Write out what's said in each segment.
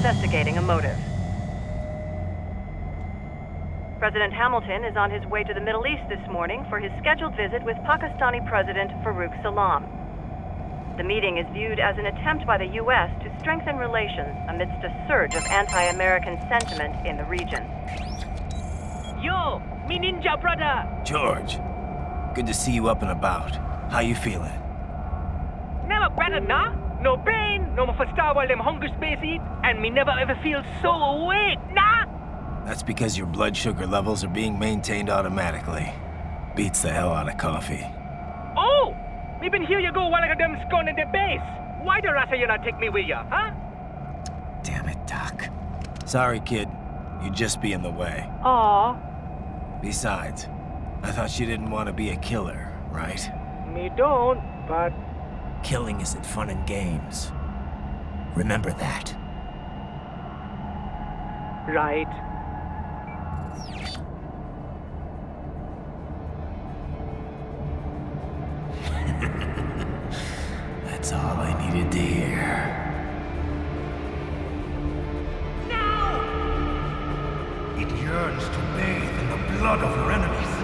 investigating a motive. President Hamilton is on his way to the Middle East this morning for his scheduled visit with Pakistani President Farouk Salam. The meeting is viewed as an attempt by the U.S. to strengthen relations amidst a surge of anti-American sentiment in the region. Yo, me ninja brother! George, good to see you up and about. How you feeling? Never better, nah? No pain, no more for star while them hunger space eat, and me never ever feel so awake, nah? That's because your blood sugar levels are being maintained automatically. Beats the hell out of coffee. Oh! Me been here you go while I got them scone in the base. Why the rasta you not take me with ya, huh? Damn it, Doc. Sorry, kid. You'd just be in the way. Aw. Besides, I thought you didn't want to be a killer, right? Me don't, but... Killing isn't fun and games. Remember that. Right. That's all I needed to hear. It yearns to bathe in the blood of your enemies,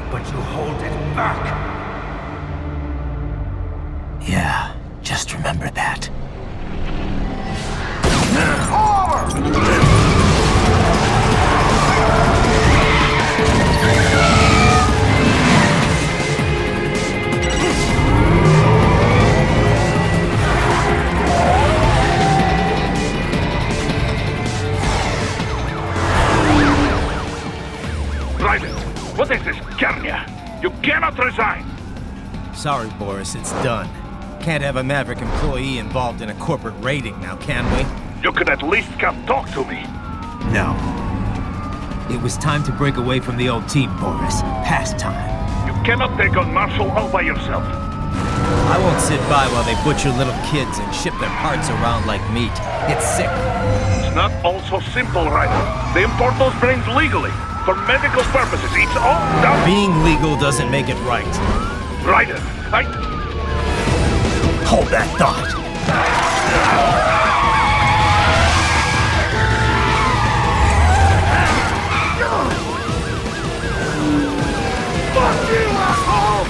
but you hold it back. Yeah, just remember that. Raiden, what is this, Kernia? You cannot resign! Sorry, Boris, it's done. Can't have a Maverick employee involved in a corporate raiding now, can we? You could at least come talk to me. No. It was time to break away from the old team, Boris. Past time. You cannot take on Marshall all by yourself. I won't sit by while they butcher little kids and ship their parts around like meat. It's sick. It's not all so simple, Raiden. They import those brains legally. For medical purposes, it's all done. Being legal doesn't make it right. Raiden, Hold that thought. Fuck you, asshole!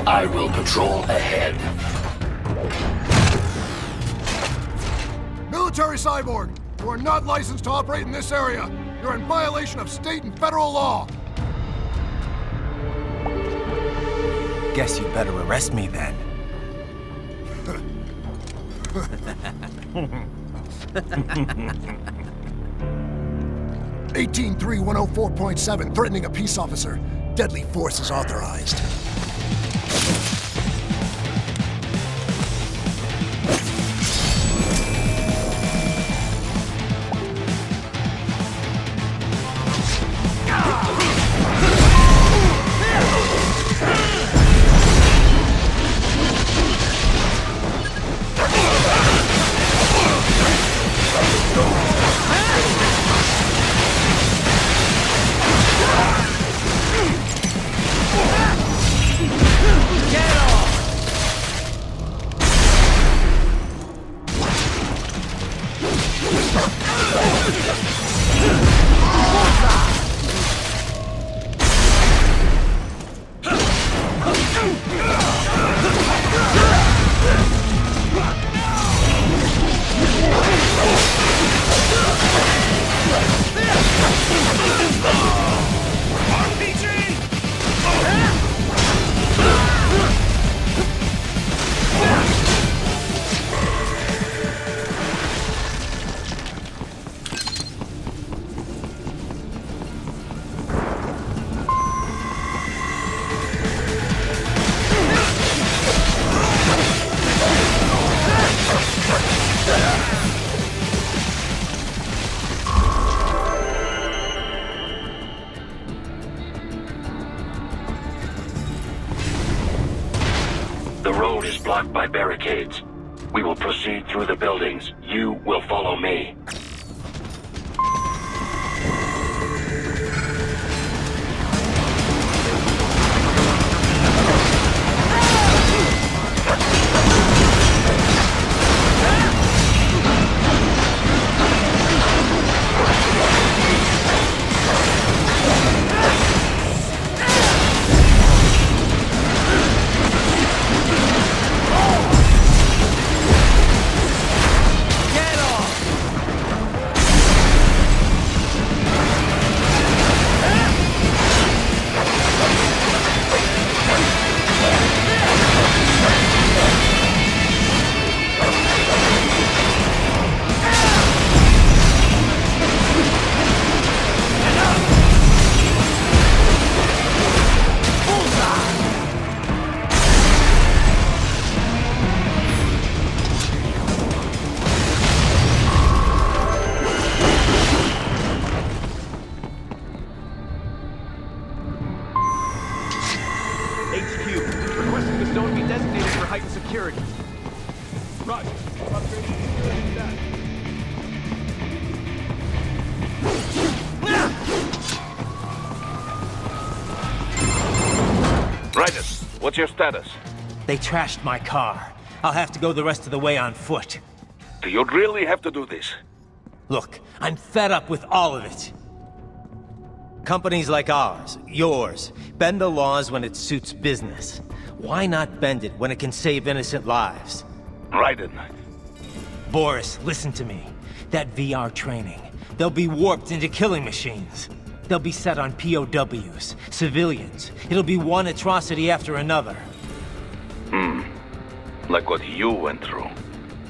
I will patrol ahead. Military cyborg, you are not licensed to operate in this area. You're in violation of state and federal law. Guess you better arrest me then. 183104.7, threatening a peace officer. Deadly force is authorized. Yeah! The road is blocked by barricades. We will proceed through the buildings. You will follow me. What's your status? They trashed my car. I'll have to go the rest of the way on foot. Do you really have to do this? Look, I'm fed up with all of it. Companies like ours, yours, bend the laws when it suits business. Why not bend it when it can save innocent lives? Raiden. Boris, listen to me. That VR training, they'll be warped into killing machines. They'll be set on POWs, civilians. It'll be one atrocity after another. Like what you went through.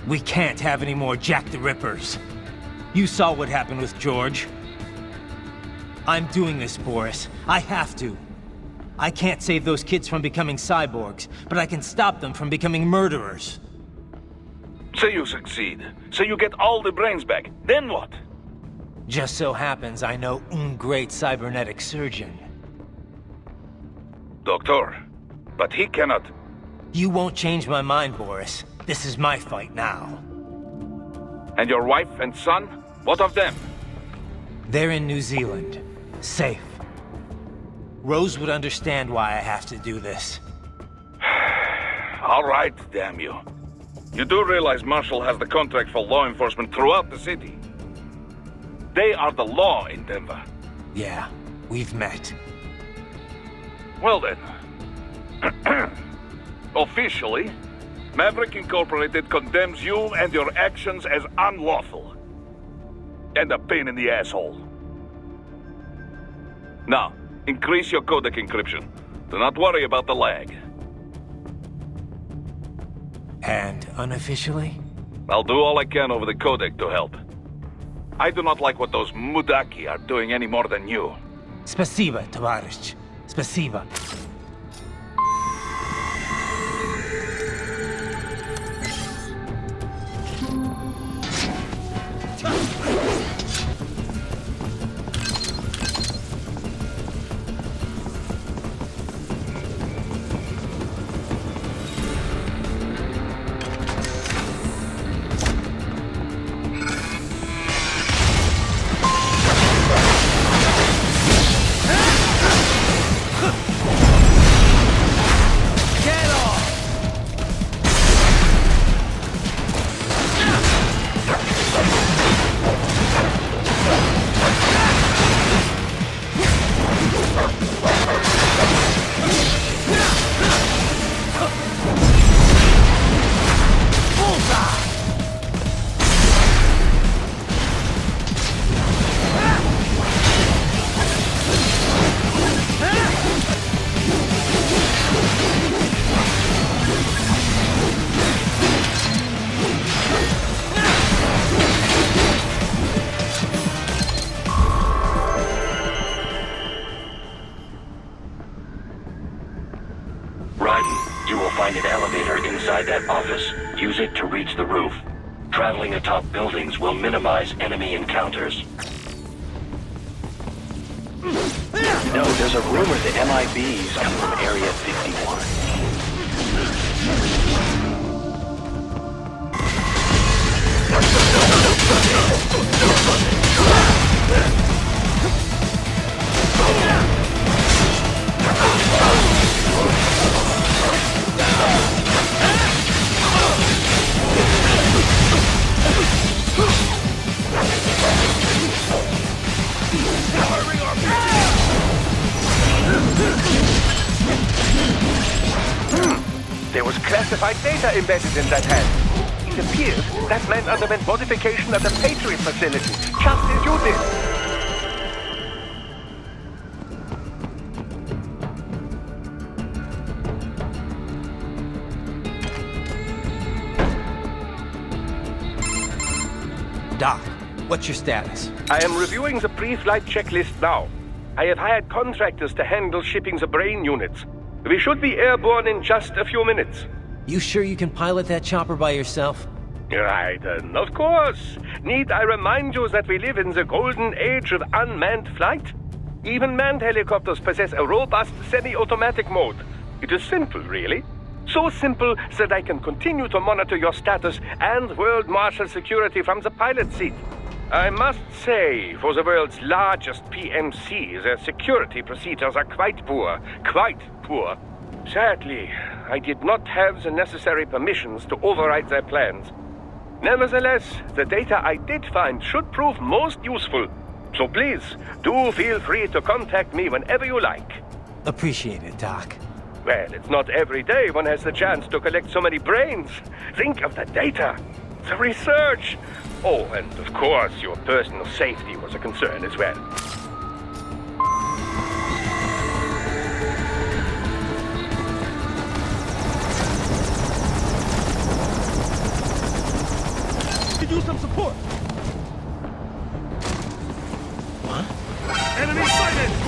We can't have any more Jack the Rippers. You saw what happened with George. I'm doing this, Boris. I have to. I can't save those kids from becoming cyborgs, but I can stop them from becoming murderers. Say you succeed. Say you get all the brains back. Then what? Just so happens I know un great cybernetic surgeon. Doctor. But he cannot... You won't change my mind, Boris. This is my fight now. And your wife and son? What of them? They're in New Zealand. Safe. Rose would understand why I have to do this. All right, damn you. You do realize Marshall has the contract for law enforcement throughout the city. They are the law in Denver. Yeah, we've met. Well then. Officially, Maverick Incorporated condemns you and your actions as unlawful. And a pain in the asshole. Now, increase your codec encryption. Do not worry about the lag. And unofficially? I'll do all I can over the codec to help. I do not like what those Mudaki are doing any more than you. Spasiba, Tavarish. Spasiba. Find an elevator inside that office. Use it to reach the roof. Traveling atop buildings will minimize enemy encounters. No, there's a rumor that MIBs come from Area 51. There was classified data embedded in that hand. It appears that man underwent modification at the Patriot facility, just as you did. Doc, what's your status? I am reviewing the pre-flight checklist now. I have hired contractors to handle shipping the brain units. We should be airborne in just a few minutes. You sure you can pilot that chopper by yourself? Right, of course. Need I remind you that we live in the golden age of unmanned flight? Even manned helicopters possess a robust semi-automatic mode. It is simple, really. So simple that I can continue to monitor your status and world marshal security from the pilot seat. I must say, for the world's largest PMC, their security procedures are quite poor. Quite poor. Sadly, I did not have the necessary permissions to override their plans. Nevertheless, the data I did find should prove most useful. So please, do feel free to contact me whenever you like. Appreciate it, Doc. Well, it's not every day one has the chance to collect so many brains. Think of the data, the research. Oh, and of course, your personal safety was a concern as well. Could use some support. What? Enemy sighted!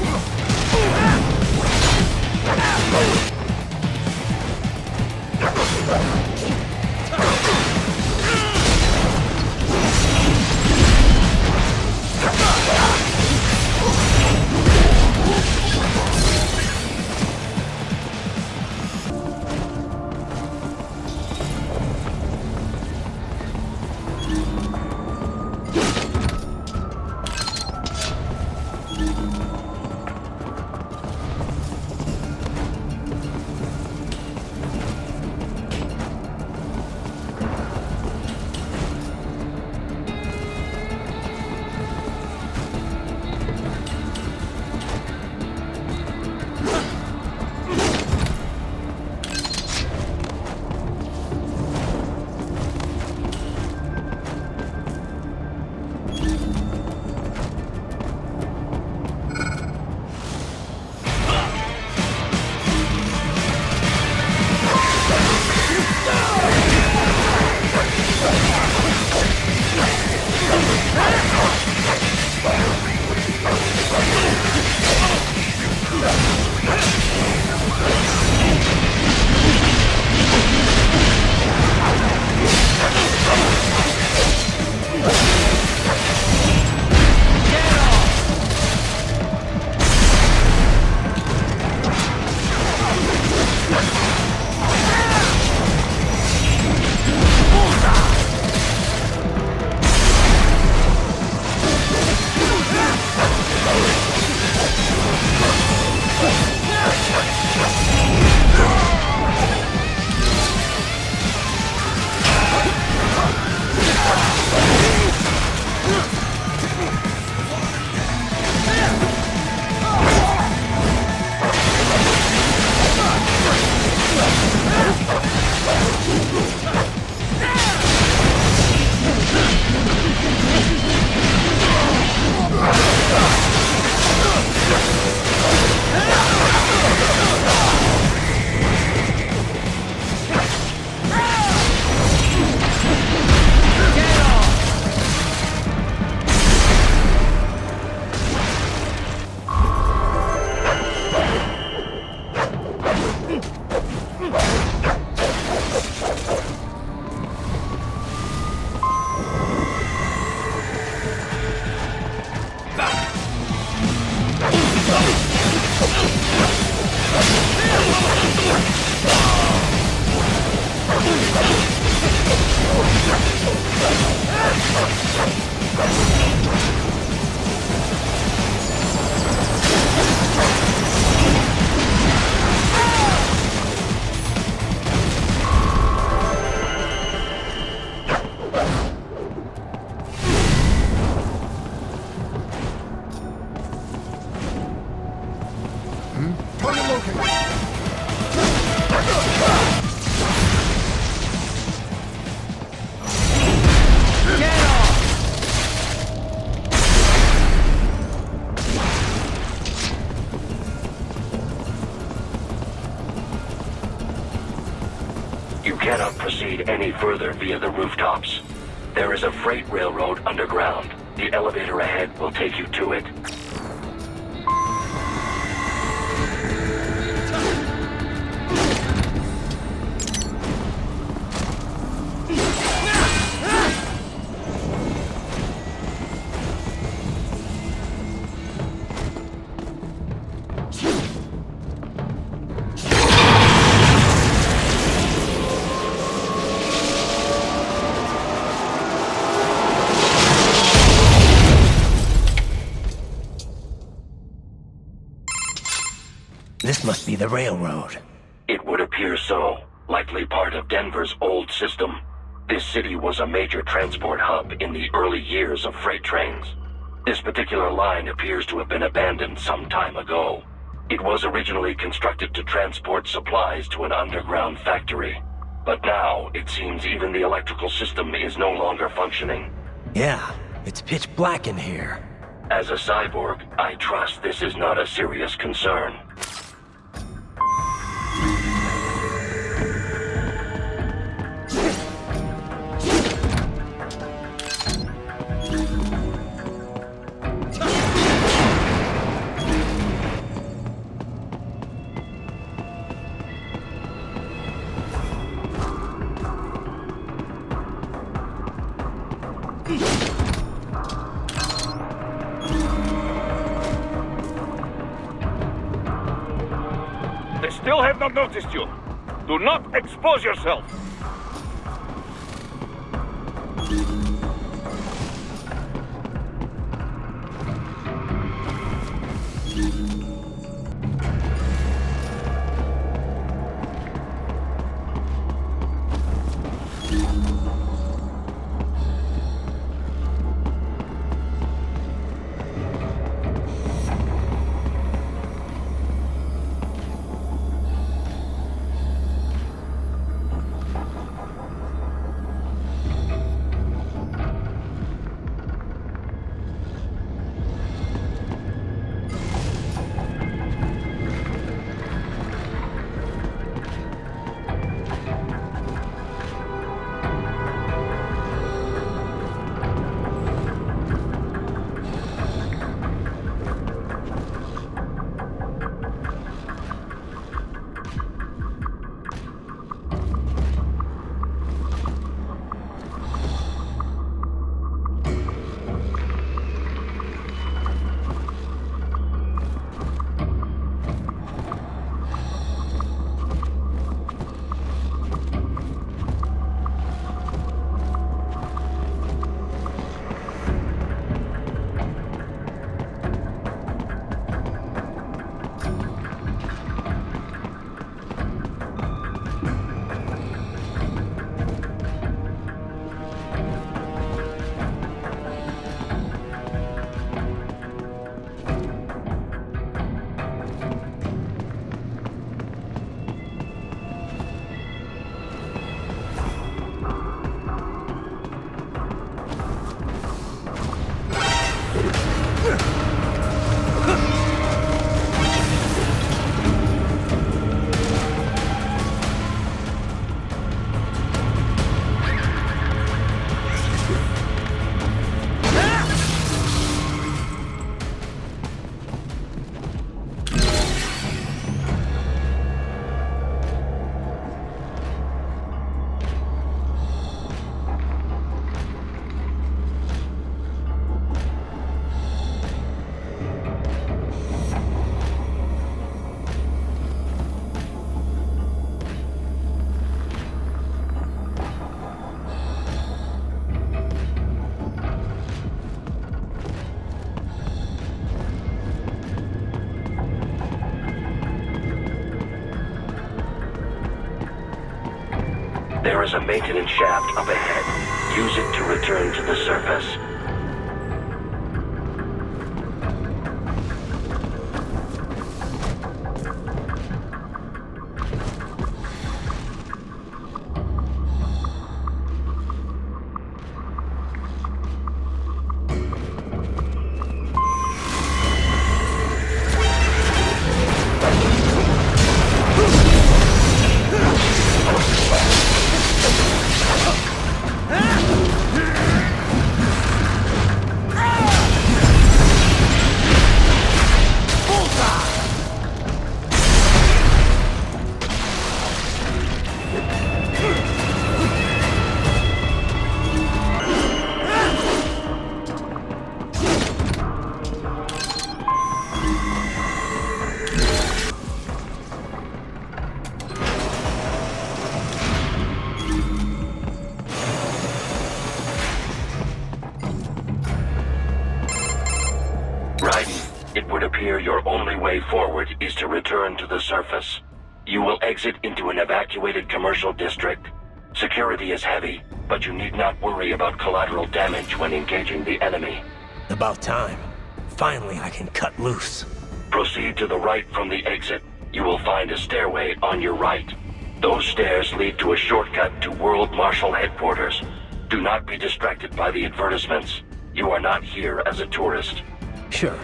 located. You cannot proceed any further via the rooftops. There is a freight railroad underground. The elevator ahead will take you to it. This must be the railroad. It would appear so. Likely part of Denver's old system. This city was a major transport hub in the early years of freight trains. This particular line appears to have been abandoned some time ago. It was originally constructed to transport supplies to an underground factory. But now, it seems even the electrical system is no longer functioning. Yeah, it's pitch black in here. As a cyborg, I trust this is not a serious concern. They still have not noticed you. Do not expose yourself. There is a maintenance shaft up ahead. Use it to return to the surface. appear your only way forward is to return to the surface. You will exit into an evacuated commercial district. Security is heavy, but you need not worry about collateral damage when engaging the enemy. About time. Finally, I can cut loose. Proceed to the right from the exit. You will find a stairway on your right. Those stairs lead to a shortcut to World Marshal Headquarters. Do not be distracted by the advertisements. You are not here as a tourist. Sure.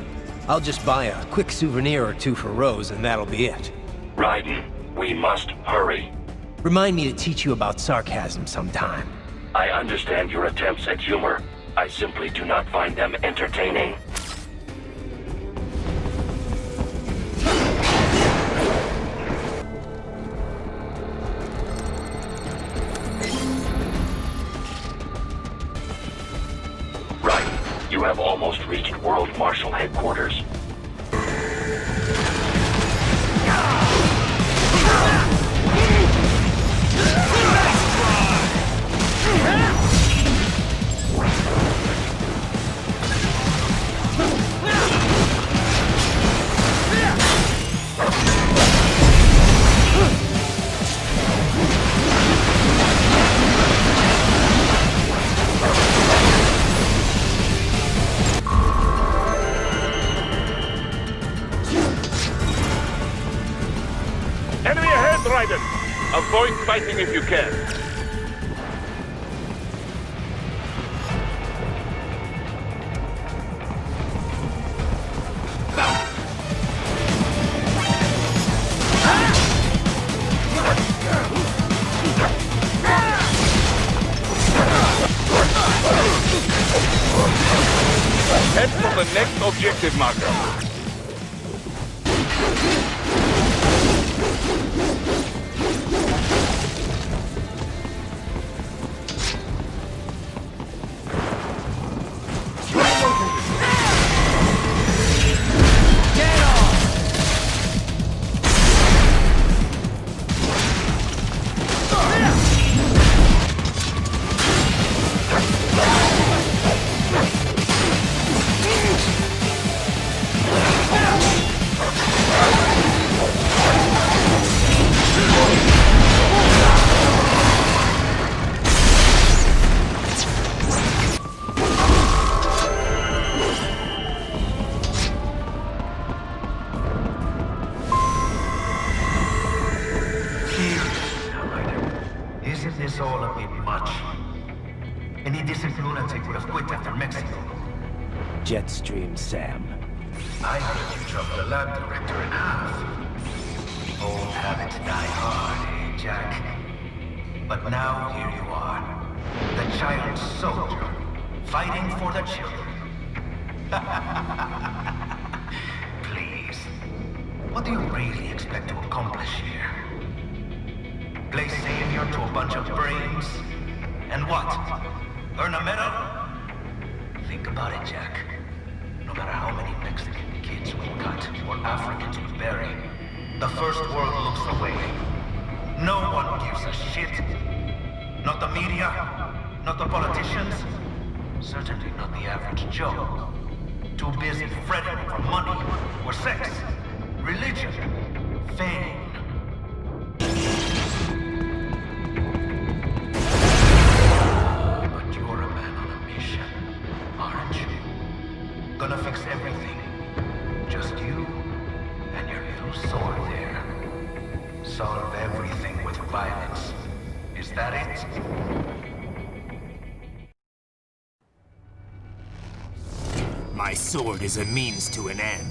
I'll just buy a quick souvenir or two for Rose and that'll be it. Raiden, we must hurry. Remind me to teach you about sarcasm sometime. I understand your attempts at humor. I simply do not find them entertaining. Right, you have almost reached World Marshal Headquarters. Enemy ahead, Raiden! Avoid fighting if you can. Head for the next objective marker. Isn't this all a bit much? Any decent lunatic would have quit after Mexico. Jetstream, Sam. I heard you dropped the lab director in half. Old habits die hard, eh, Jack? But now here you are. The child soldier, fighting for the children. Please. What do you really expect to accomplish here? Play savior to a bunch of brains? And what? Earn a medal? Think about it, Jack. No matter how many Mexican kids we cut or Africans we bury, the first world looks away. No one gives a shit. Not the media, not the politicians, certainly not the average Joe. Too busy fretting for money or sex, religion, fame. But you're a man on a mission, aren't you? Gonna fix everything. Just you and your little sword there. Solve everything with violence. Is that it? My sword is a means to an end.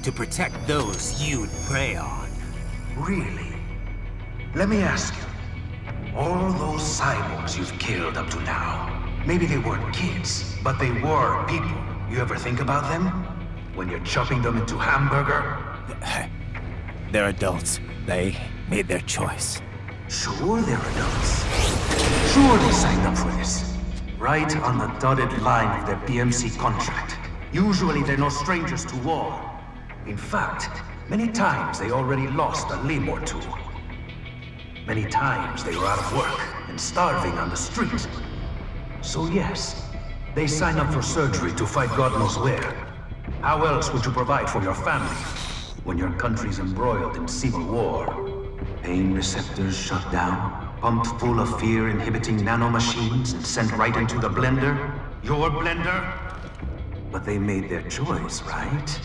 To protect those you'd prey on. Really? Let me ask you. All those cyborgs you've killed up to now, maybe they weren't kids, but they were people. You ever think about them? When you're chopping them into hamburger? They're adults. They made their choice. Sure they're adults. Sure they signed up for this. Right on the dotted line of their BMC contract. Usually they're no strangers to war. In fact, many times they already lost a limb or two. Many times they were out of work and starving on the street. So yes, they sign up for surgery to fight God knows where. How else would you provide for your family when your country's embroiled in civil war? Pain receptors shut down, pumped full of fear-inhibiting nanomachines and sent right into the blender? Your blender? But they made their choice, right?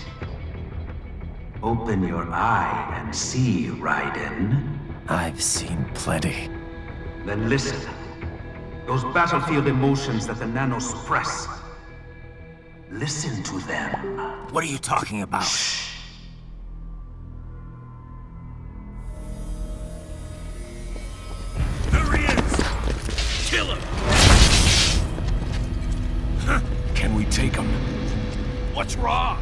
Open your eye and see, Raiden. I've seen plenty. Then listen. Those battlefield emotions that the nanos suppress. Listen to them. What are you talking about? There he is! Kill him! Can we take him? What's wrong?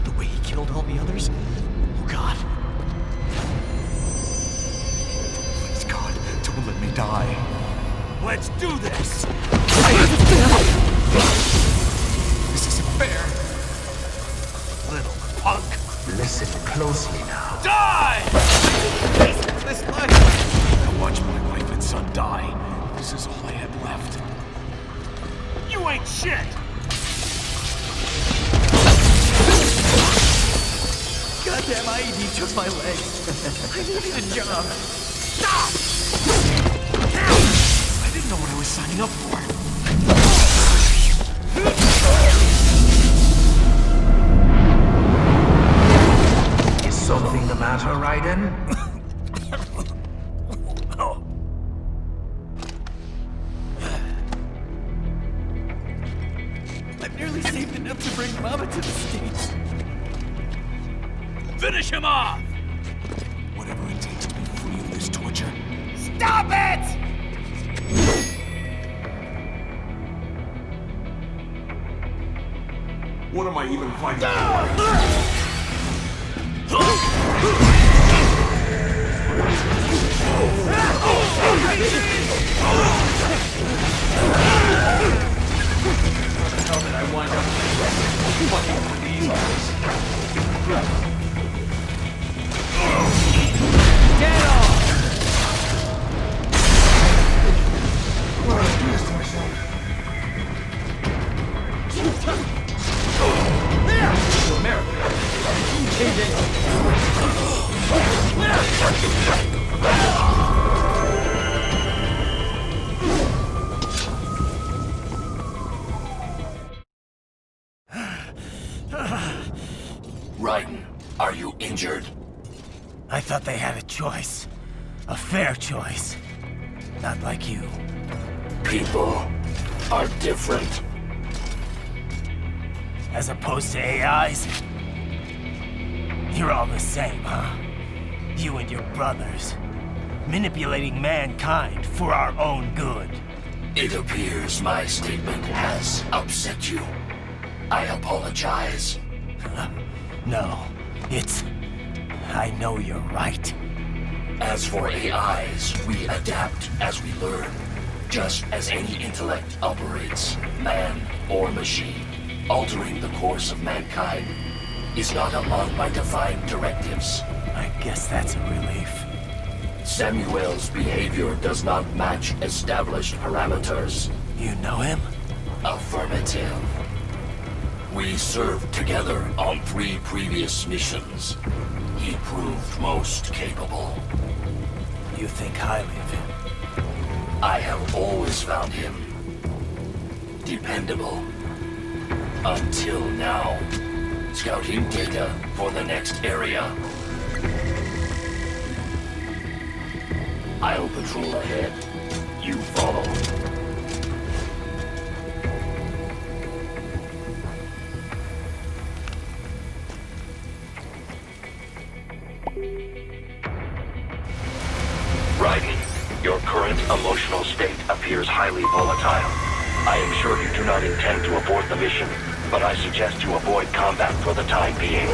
The way he killed all the others? Oh God. Please, God, don't let me die. Let's do this! This isn't fair. Little punk. Listen closely now. Die! This life. I watched my wife and son die. This is all I had left. You ain't shit! Goddamn IED took my legs. I needed a job. Stop! I didn't know what I was signing up for. Is something the matter, Raiden? I've nearly saved enough to bring Mama to the States. Finish him off! Whatever it takes to be free of this torture. Stop it! What am I even fighting How did I wind up fucking with these guys? Get off! What did I do this to myself? To America. Raiden, are you injured? I thought they had a choice. A fair choice. Not like you. People are different. As opposed to AIs? You're all the same, huh? You and your brothers. Manipulating mankind for our own good. It appears my statement has upset you. I apologize. No, it's... I know you're right. As for AIs, we adapt as we learn. Just as any intellect operates, man or machine. Altering the course of mankind is not among my defined directives. I guess that's a relief. Samuel's behavior does not match established parameters. You know him? Affirmative. We served together on 3 previous missions. He proved most capable. You think highly of him? I have always found him dependable. Until now. Scouting data for the next area. I'll patrol ahead. You follow. Raiden, your current emotional state appears highly volatile. I am sure you do not intend to abort the mission, but I suggest you avoid combat for the time being.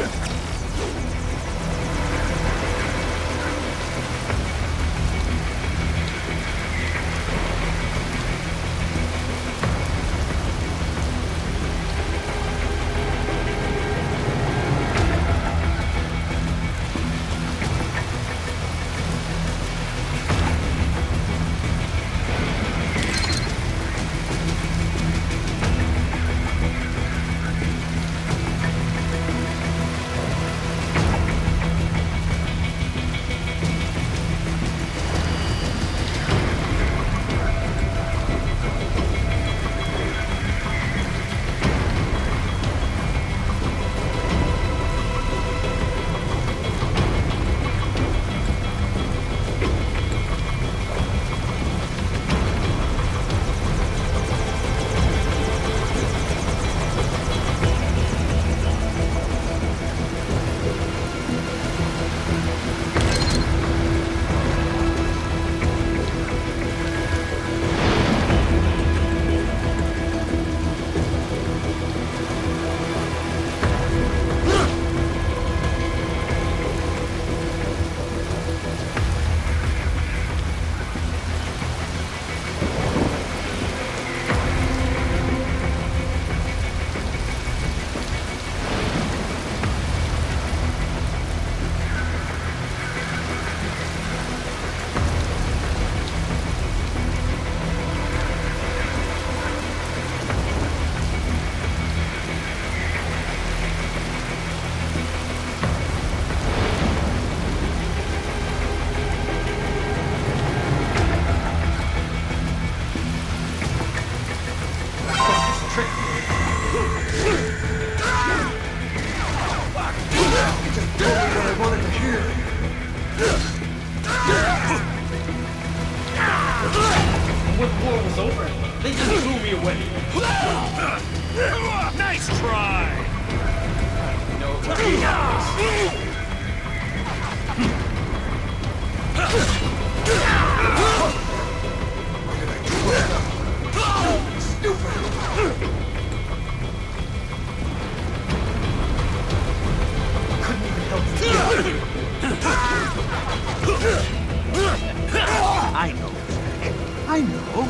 I know.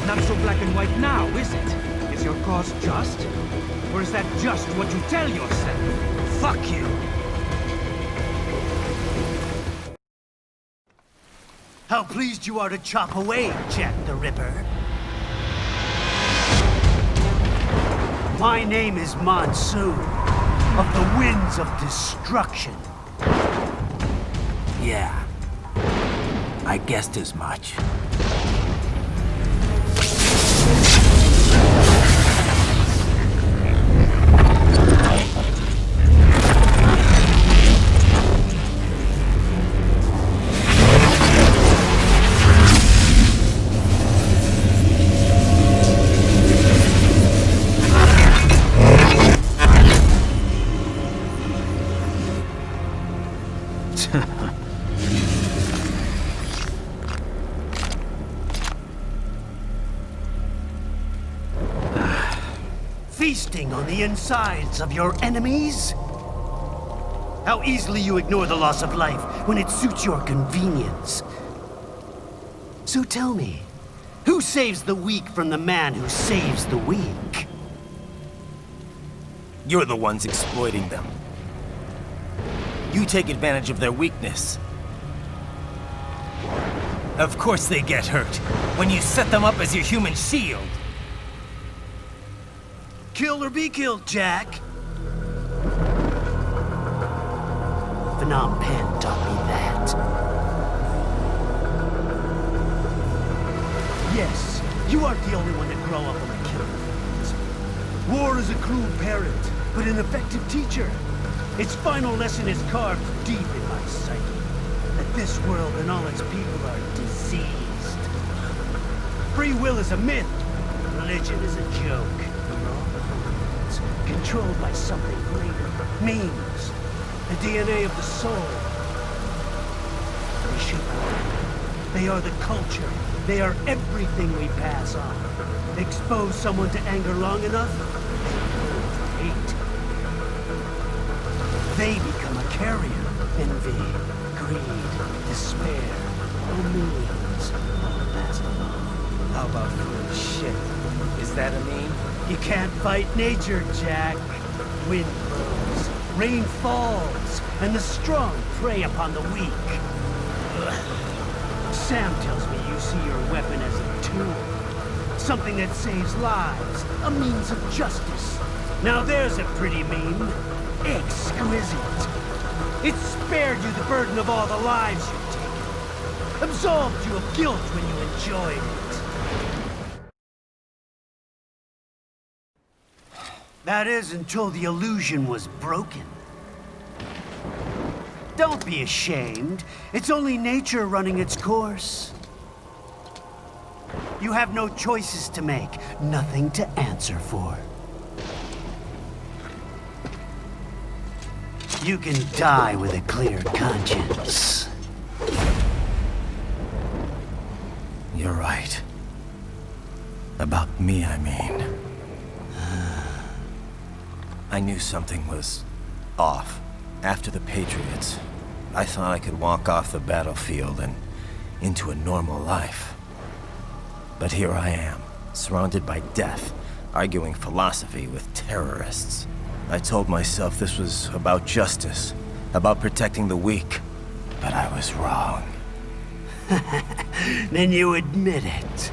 Not so black and white now, is it? Is your cause just? Or is that just what you tell yourself? Fuck you! How pleased you are to chop away, Jack the Ripper. My name is Monsoon, of the Winds of Destruction. Yeah. I guessed as much. Feasting on the insides of your enemies? How easily you ignore the loss of life when it suits your convenience. So tell me, who saves the weak from the man who saves the weak? You're the ones exploiting them. You take advantage of their weakness. Of course they get hurt when you set them up as your human shield. Kill or be killed, Jack. Phnom Penh taught me that. Yes, you aren't the only one to grow up on the killing fields. War is a cruel parent, but an effective teacher. Its final lesson is carved deep in my psyche. That this world and all its people are diseased. Free will is a myth. Religion is a joke. Controlled by something greater. Memes. The DNA of the soul. They should be. They are the culture. They are everything we pass on. Expose someone to anger long enough, they hate. They become a carrier. Envy, greed, despair, no meanings. All pass along. How about free shit? Is that a meme? You can't fight nature, Jack. Wind blows, rain falls, and the strong prey upon the weak. Sam tells me you see your weapon as a tool. Something that saves lives, a means of justice. Now there's a pretty meme. Exquisite. It spared you the burden of all the lives you've taken. Absolved you of guilt when you enjoyed it. That is until the illusion was broken. Don't be ashamed. It's only nature running its course. You have no choices to make, nothing to answer for. You can die with a clear conscience. You're right. About me, I mean. I knew something was off. After the Patriots, I thought I could walk off the battlefield and into a normal life. But here I am, surrounded by death, arguing philosophy with terrorists. I told myself this was about justice, about protecting the weak. But I was wrong. Then you admit it.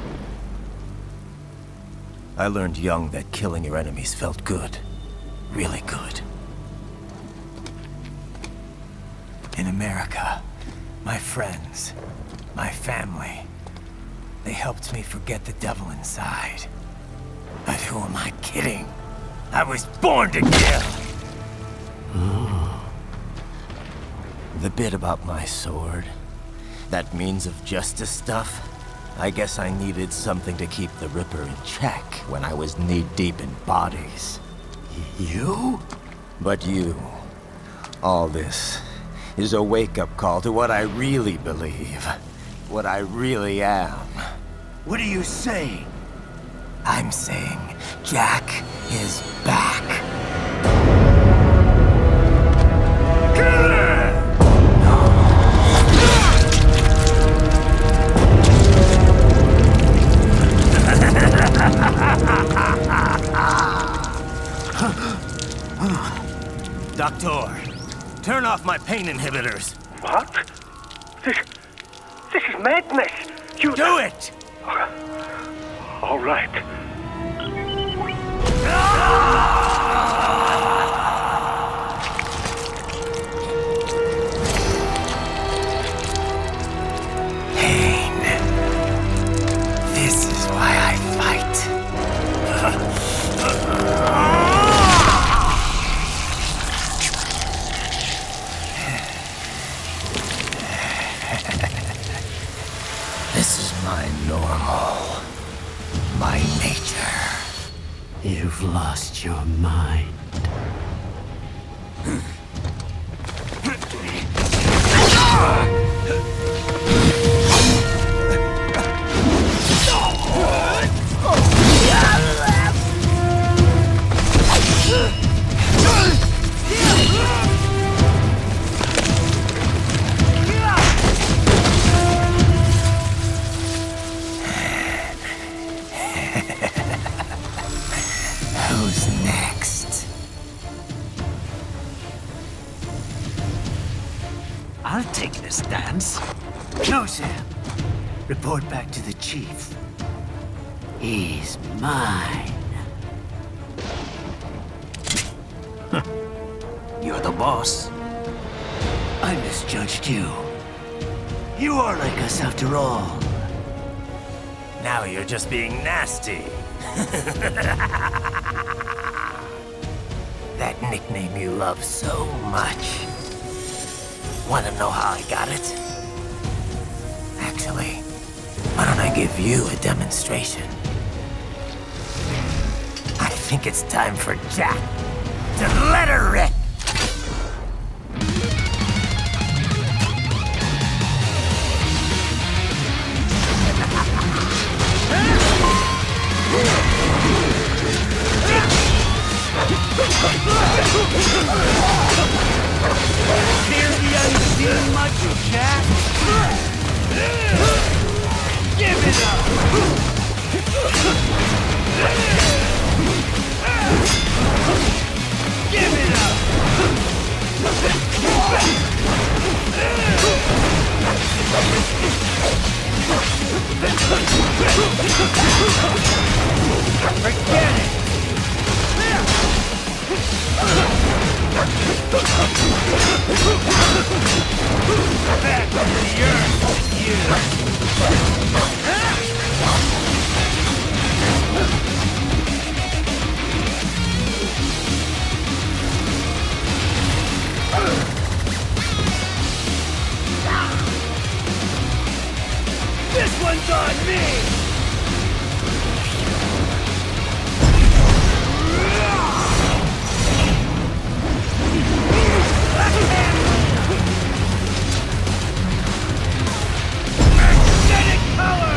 I learned young that killing your enemies felt good. Really good. In America, my friends, my family, they helped me forget the devil inside. But who am I kidding? I was born to kill! The bit about my sword, that means of justice stuff, I guess I needed something to keep the Ripper in check when I was knee-deep in bodies. You? But you, all this, is a wake-up call to what I really believe. What I really am. What are you saying? I'm saying Jack is back. Kill him! Doctor, turn off my pain inhibitors. What? This is madness. You do it! All right. Pain. This is why I fight. This is my normal. My nature. You've lost your mind. Who's next? I'll take this dance. No, Sam. Report back to the chief. He's mine. You're the boss. I misjudged you. You are like us after all. Now you're just being nasty. That nickname you love so much. Want to know how I got it? Actually, why don't I give you a demonstration? I think it's time for Jack to let her rip. Fear the unseen much, Jack? Give it up! Give it up! Forget it! Back to the earth, you! This one's on me! Magnetic power!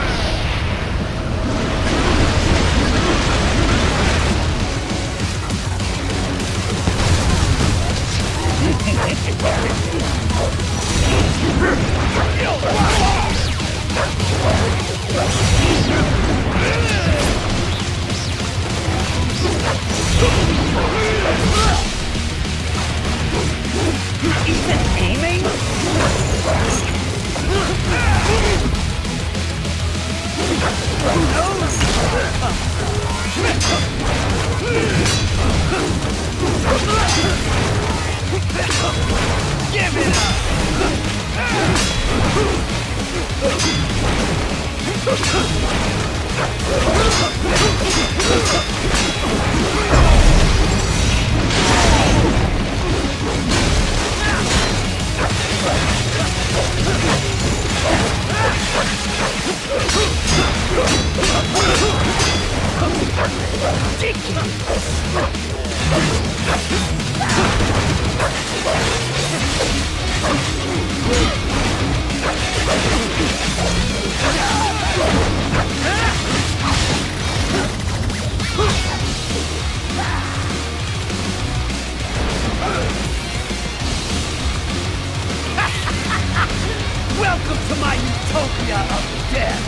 Ethan aiming? Give it up! Welcome to my utopia of death!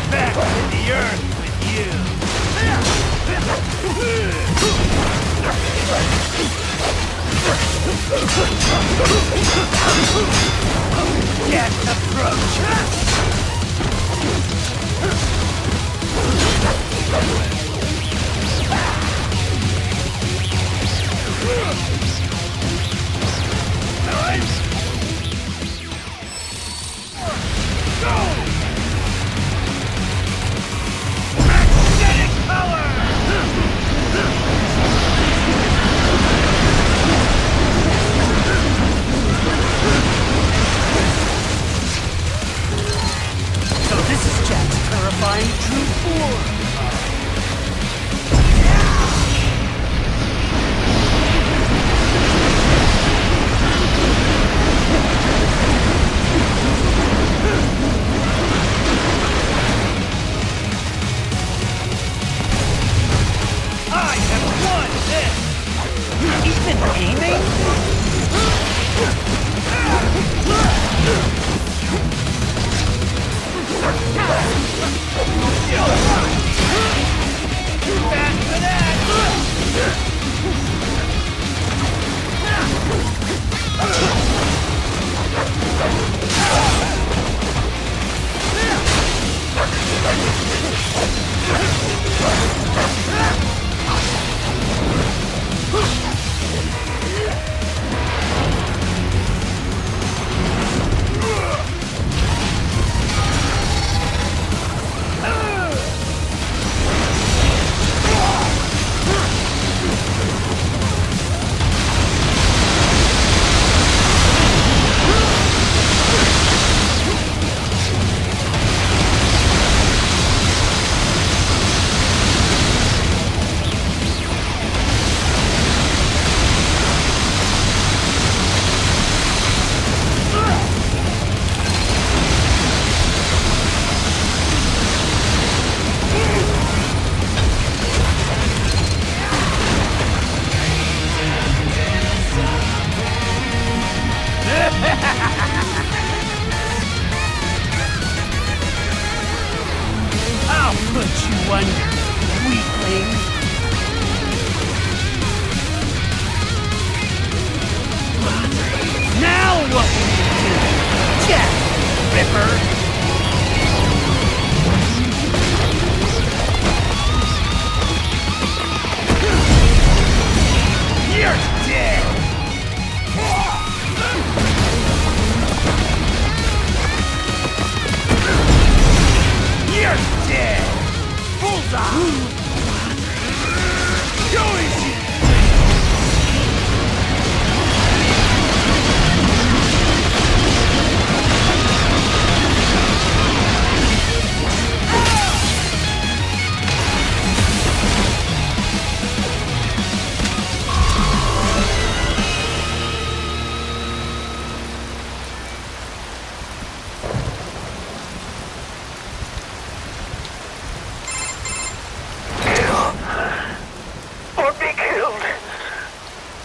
Back to the earth with you. Death approach. So this is Jack's terrifying true form. I have won this! Even aiming? Back for that! I'll put you under, weakling. Now what will you do, Jack Ripper? You're dead! You're dead! Bullseye! Go easy!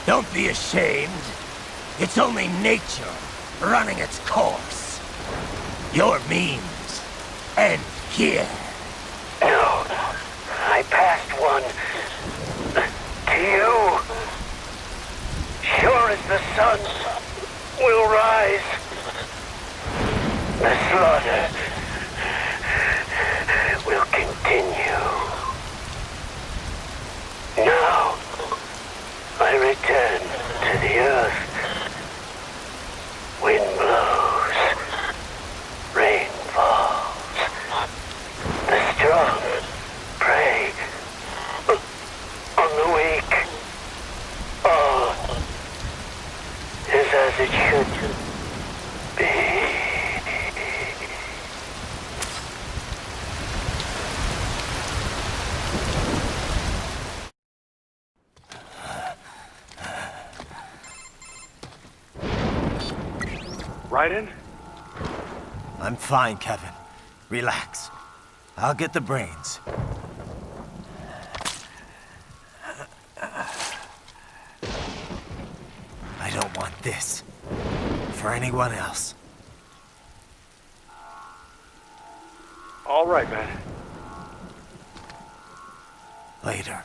Don't be ashamed. It's only nature running its course. Your means end here. No, I passed one to you. Sure as the sun will rise, the slaughter will continue. Now, I return to the earth. Wind blows, rain as it should be. Raiden? I'm fine, Kevin. Relax. I'll get the brains. I don't want this. For anyone else. All right, man. Later.